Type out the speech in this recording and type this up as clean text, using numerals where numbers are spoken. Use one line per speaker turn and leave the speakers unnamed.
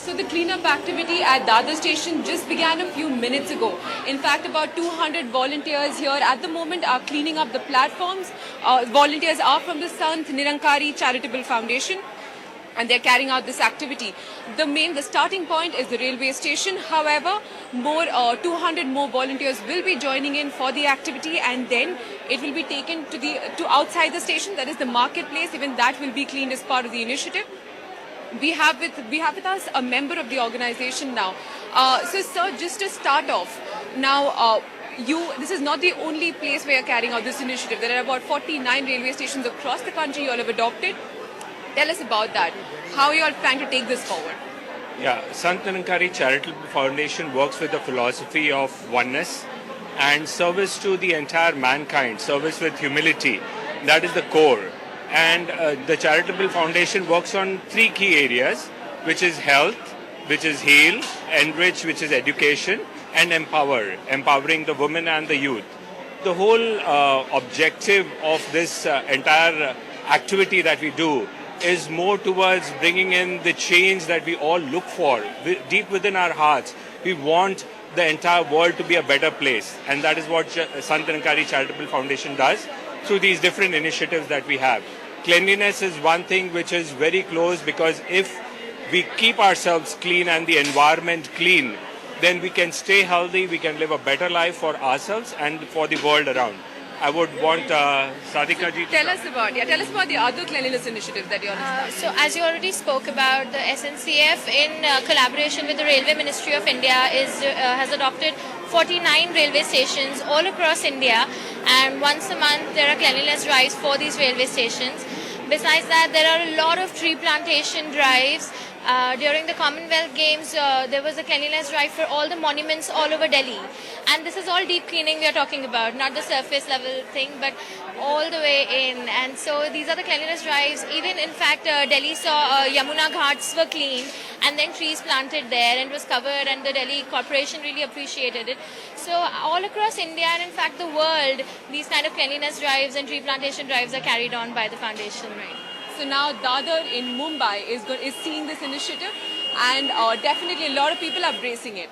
So the cleanup activity at Dadar station just began a few minutes ago. In fact, about 200 volunteers here at the moment are cleaning up the platforms. Volunteers are from the Sant Nirankari Charitable Foundation, and they're carrying out this activity. The starting point is the railway station. However, 200 more volunteers will be joining in for the activity, and then it will be taken to outside the station, that is the marketplace. Even that will be cleaned as part of the initiative. We have with us a member of the organization now. So, sir, just to start off, now this is not the only place where you're carrying out this initiative. There are about 49 railway stations across the country you all have adopted. Tell us about that. How are you all trying to take this forward?
Yeah, Sant Nirankari Charitable Foundation works with the philosophy of oneness and service to the entire mankind, service with humility. That is the core. And the Charitable Foundation works on three key areas, which is health, which is heal, enrich, which is education, and empower, empowering the women and the youth. The whole objective of this entire activity that we do is more towards bringing in the change that we all look for deep within our hearts. We want the entire world to be a better place, and that is what Sant Nirankari Charitable Foundation does through these different initiatives that we have. Cleanliness is one thing which is very close, because if we keep ourselves clean and the environment clean, then we can stay healthy, we can live a better life for ourselves and for the world around. I would want Sadhika ji to
tell us about the other cleanliness initiatives that you are
So, as you already spoke about, the SNCF in collaboration with the Railway Ministry of India has adopted 49 railway stations all across India, and once a month there are cleanliness drives for these railway stations. Besides that, there are a lot of tree plantation drives. During the Commonwealth Games, there was a cleanliness drive for all the monuments all over Delhi. And this is all deep cleaning we are talking about, not the surface level thing, but all the way in. And so these are the cleanliness drives. Even, in fact, Delhi saw Yamuna Ghats were cleaned, and then trees planted there, and it was covered, and the Delhi Corporation really appreciated it. So all across India, and in fact the world, these kind of cleanliness drives and tree plantation drives are carried on by the foundation.
Right. So now Dadar in Mumbai is seeing this initiative, and definitely a lot of people are bracing it.